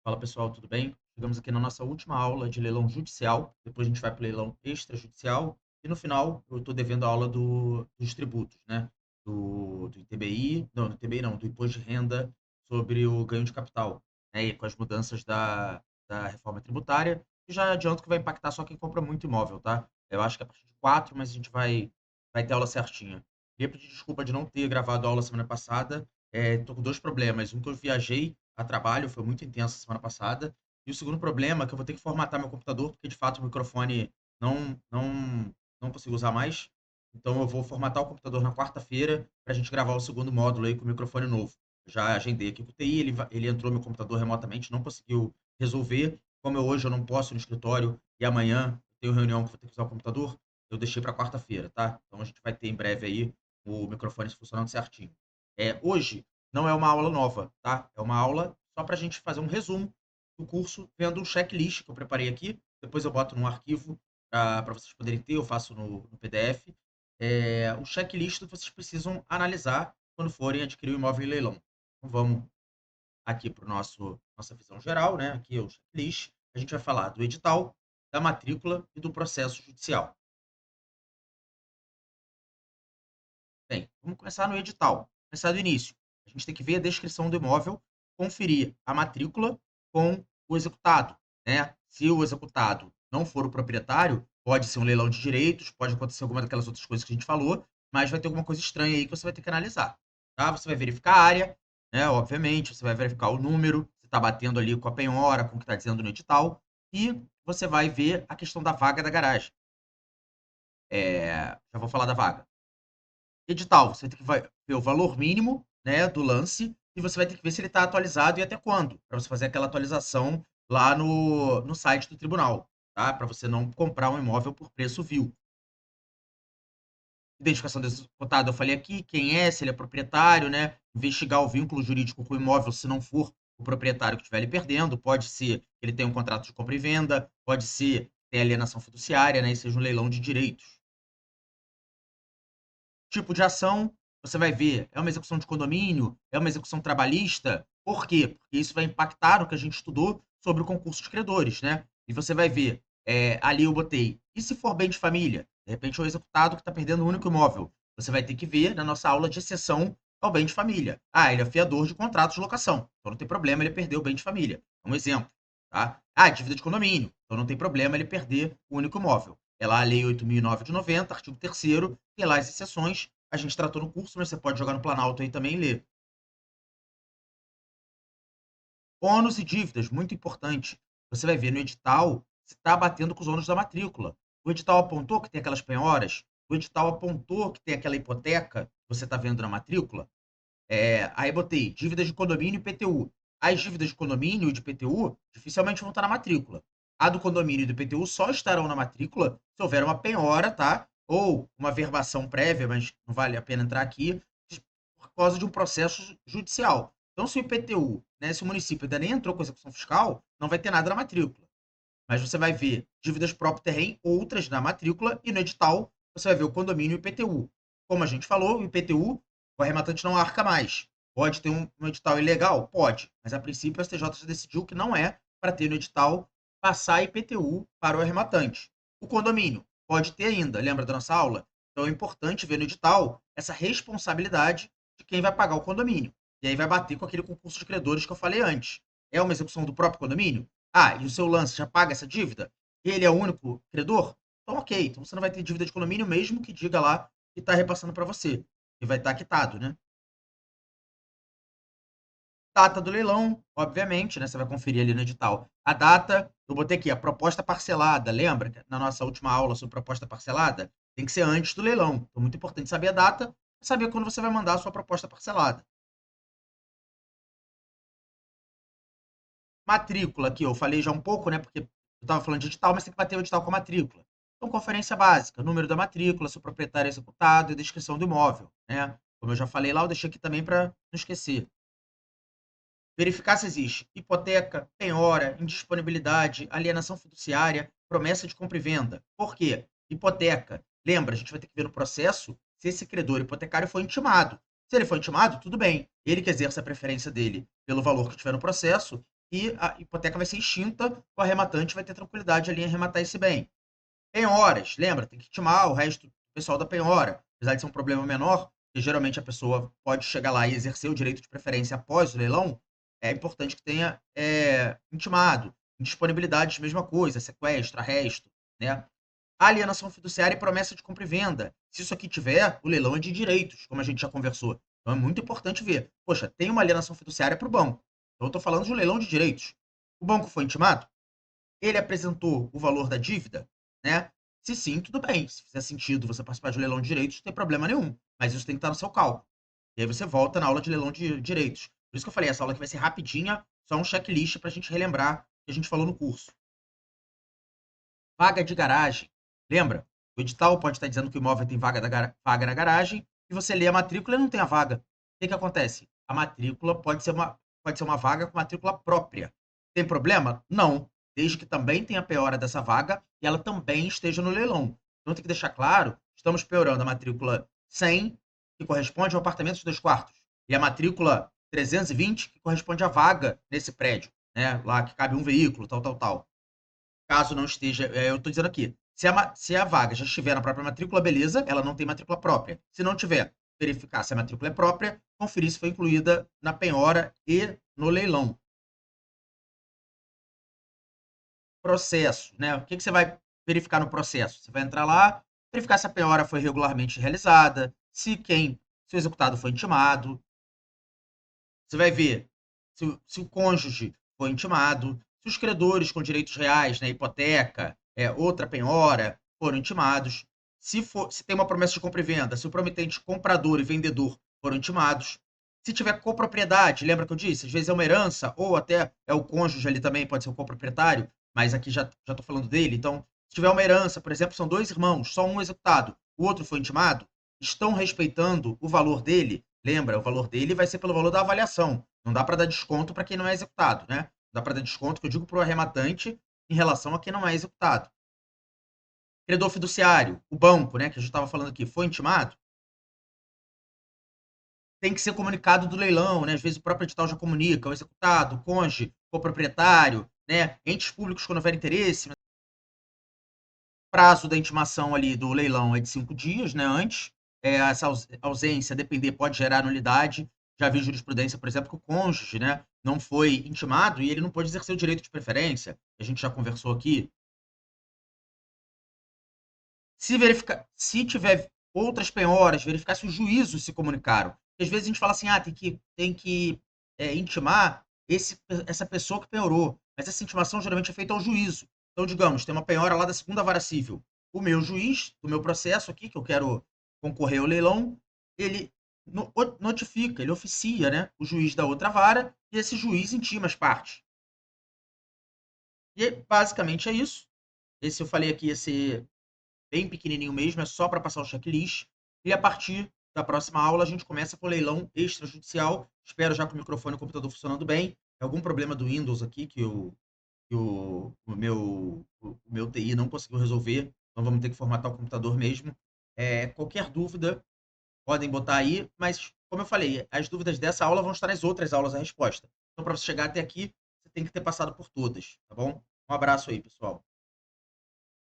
Fala pessoal, tudo bem? Chegamos aqui na nossa última aula de leilão judicial, depois a gente vai para o leilão extrajudicial e no final eu estou devendo a aula dos tributos, né? Do ITBI, não, do ITBI não, do Imposto de Renda sobre o ganho de capital, né? E com as mudanças da reforma tributária, e já adianto que vai impactar só quem compra muito imóvel, tá? Eu acho que é a partir de 4, mas a gente vai ter aula certinha. Queria pedir desculpa de não ter gravado a aula semana passada, tô com dois problemas. Um que eu viajei a trabalho, foi muito intenso semana passada. E o segundo problema é que eu vou ter que formatar meu computador, porque de fato o microfone não, não, não consigo usar mais. Então eu vou formatar o computador na quarta-feira para a gente gravar o segundo módulo aí com o microfone novo. Já agendei aqui com o TI, ele entrou no meu computador remotamente, não conseguiu resolver. Como hoje eu não posso ir no escritório e amanhã eu tenho reunião que vou ter que usar o computador, eu deixei para quarta-feira, tá? Então a gente vai ter em breve aí o microfone funcionando certinho. Hoje não é uma aula nova, tá? É uma aula só para a gente fazer um resumo do curso, vendo o checklist que eu preparei aqui. Depois eu boto num arquivo para vocês poderem ter, eu faço no PDF. O checklist que vocês precisam analisar quando forem adquirir o imóvel em leilão. Então vamos aqui para nossa visão geral, né? Aqui é o checklist. A gente vai falar do edital, da matrícula e do processo judicial. Bem, vamos começar no edital. Começar do início. A gente tem que ver a descrição do imóvel, conferir a matrícula com o executado, né? Se o executado não for o proprietário, pode ser um leilão de direitos, pode acontecer alguma daquelas outras coisas que a gente falou, mas vai ter alguma coisa estranha aí que você vai ter que analisar, tá? Você vai verificar a área, né? Obviamente, você vai verificar o número, se está batendo ali com a penhora, com o que está dizendo no edital, e você vai ver a questão da vaga da garagem. Já vou falar da vaga. Edital, você tem que ver o valor mínimo, né, do lance e você vai ter que ver se ele está atualizado e até quando, para você fazer aquela atualização lá no site do tribunal, tá? Para você não comprar um imóvel por preço vil. Identificação do executado, eu falei aqui, quem é, se ele é proprietário, né? Investigar o vínculo jurídico com o imóvel, se não for o proprietário que estiver ali perdendo, pode ser que ele tenha um contrato de compra e venda, pode ser ter alienação fiduciária, né? E seja um leilão de direitos. Tipo de ação, você vai ver, é uma execução de condomínio, é uma execução trabalhista. Por quê? Porque isso vai impactar no que a gente estudou sobre o concurso de credores, né? E você vai ver, ali eu botei, e se for bem de família? De repente é o executado que está perdendo o único imóvel. Você vai ter que ver na nossa aula de exceção ao bem de família. Ah, ele é fiador de contratos de locação. Então não tem problema ele perder o bem de família. É um exemplo. Tá? Ah, dívida de condomínio. Então não tem problema ele perder o único imóvel. É lá a Lei 8.009 de 90, artigo 3º, tem lá as exceções. A gente tratou no curso, mas você pode jogar no Planalto aí também e ler. Ônus e dívidas, muito importante. Você vai ver no edital se está batendo com os ônus da matrícula. O edital apontou que tem aquelas penhoras, o edital apontou que tem aquela hipoteca que você está vendo na matrícula. Aí botei dívidas de condomínio e IPTU. As dívidas de condomínio e de IPTU dificilmente vão estar na matrícula. A do condomínio e do IPTU só estarão na matrícula se houver uma penhora, tá? Ou uma verbação prévia, mas não vale a pena entrar aqui, por causa de um processo judicial. Então, se o IPTU, né, se o município ainda nem entrou com execução fiscal, não vai ter nada na matrícula. Mas você vai ver dívidas próprio terreno, outras na matrícula, e no edital você vai ver o condomínio e o IPTU. Como a gente falou, o IPTU, o arrematante não arca mais. Pode ter um edital ilegal? Pode. Mas a princípio o STJ já decidiu que não é para ter no edital passar IPTU para o arrematante. O condomínio pode ter ainda, lembra da nossa aula? Então é importante ver no edital essa responsabilidade de quem vai pagar o condomínio. E aí vai bater com aquele concurso de credores que eu falei antes. É uma execução do próprio condomínio? Ah, e o seu lance já paga essa dívida? Ele é o único credor? Então, ok. Então você não vai ter dívida de condomínio, mesmo que diga lá que está repassando para você. E vai estar quitado, né? Data do leilão, obviamente, né? Você vai conferir ali no edital. A data, eu botei aqui, a proposta parcelada. Lembra que na nossa última aula sobre proposta parcelada? Tem que ser antes do leilão. Então, muito importante saber a data e saber quando você vai mandar a sua proposta parcelada. Matrícula, aqui eu falei já um pouco, né? Porque eu estava falando de edital, mas tem que bater o edital com a matrícula. Então, conferência básica, número da matrícula, se o proprietário é executado e descrição do imóvel, né? Como eu já falei lá, eu deixei aqui também para não esquecer. Verificar se existe hipoteca, penhora, indisponibilidade, alienação fiduciária, promessa de compra e venda. Por quê? Hipoteca. Lembra, a gente vai ter que ver no processo se esse credor hipotecário foi intimado. Se ele foi intimado, tudo bem. Ele que exerce a preferência dele pelo valor que tiver no processo e a hipoteca vai ser extinta, o arrematante vai ter tranquilidade ali em arrematar esse bem. Penhoras, lembra, tem que intimar o resto do pessoal da penhora, apesar de ser um problema menor, que geralmente a pessoa pode chegar lá e exercer o direito de preferência após o leilão, é importante que tenha intimado. Indisponibilidades, mesma coisa, sequestro, arresto, né? Alienação fiduciária e promessa de compra e venda. Se isso aqui tiver, o leilão é de direitos, como a gente já conversou. Então é muito importante ver. Poxa, tem uma alienação fiduciária para o banco. Então eu estou falando de um leilão de direitos. O banco foi intimado? Ele apresentou o valor da dívida, né? Se sim, tudo bem. Se fizer sentido você participar de um leilão de direitos, não tem problema nenhum. Mas isso tem que estar no seu cálculo. E aí você volta na aula de leilão de direitos. Por isso que eu falei, essa aula aqui vai ser rapidinha, só um checklist para a gente relembrar o que a gente falou no curso. Vaga de garagem. Lembra? O edital pode estar dizendo que o imóvel tem vaga na garagem e você lê a matrícula e não tem a vaga. O que acontece? A matrícula pode ser uma vaga com matrícula própria. Tem problema? Não. Desde que também tenha a penhora dessa vaga e ela também esteja no leilão. Então tem que deixar claro, estamos penhorando a matrícula 100, que corresponde ao apartamento de 2 quartos, e a matrícula 320, que corresponde à vaga nesse prédio, né? Lá que cabe um veículo, tal, tal, tal. Caso não esteja, eu estou dizendo aqui, se a vaga já estiver na própria matrícula, beleza, ela não tem matrícula própria. Se não tiver, verificar se a matrícula é própria, conferir se foi incluída na penhora e no leilão. Processo, né? O que você vai verificar no processo? Você vai entrar lá, verificar se a penhora foi regularmente realizada, se o executado foi intimado. Você vai ver se o cônjuge foi intimado, se os credores com direitos reais, né, hipoteca, outra penhora, foram intimados, se tem uma promessa de compra e venda, se o prometente comprador e vendedor foram intimados, se tiver copropriedade, lembra que eu disse? Às vezes é uma herança, ou até é o cônjuge ali também, pode ser o coproprietário, mas aqui já estou falando dele. Então, se tiver uma herança, por exemplo, são 2 irmãos, só um executado, o outro foi intimado, estão respeitando o valor dele. Lembra, o valor dele vai ser pelo valor da avaliação. Não dá para dar desconto para quem não é executado, né? Não dá para dar desconto, que eu digo para o arrematante, em relação a quem não é executado. Credor fiduciário, o banco, né, que a gente estava falando aqui, foi intimado? Tem que ser comunicado do leilão, né? Às vezes o próprio edital já comunica, o executado, o cônjuge, o proprietário, né? Entes públicos quando houver interesse. Prazo da intimação ali do leilão é de 5 dias, né? Antes. Essa ausência, depender, pode gerar nulidade. Já vi jurisprudência, por exemplo, que o cônjuge, né, não foi intimado e ele não pode exercer o direito de preferência. A gente já conversou aqui. Se tiver outras penhoras, verificar se os juízos se comunicaram. Porque às vezes a gente fala assim, tem que intimar essa pessoa que penhorou. Mas essa intimação geralmente é feita ao juízo. Então, digamos, tem uma penhora lá da segunda vara civil. O meu juiz, do meu processo aqui, que eu quero concorrer ao leilão, ele notifica, ele oficia, né, o juiz da outra vara e esse juiz intima as partes. E basicamente é isso. Esse eu falei aqui ia ser bem pequenininho mesmo, é só para passar o checklist. E a partir da próxima aula a gente começa com o leilão extrajudicial. Espero já com o microfone e o computador funcionando bem. É algum problema do Windows aqui que o meu TI não conseguiu resolver. Então vamos ter que formatar o computador mesmo. Qualquer dúvida, podem botar aí, mas como eu falei, as dúvidas dessa aula vão estar nas outras aulas a resposta. Então, para você chegar até aqui, você tem que ter passado por todas, tá bom? Um abraço aí, pessoal.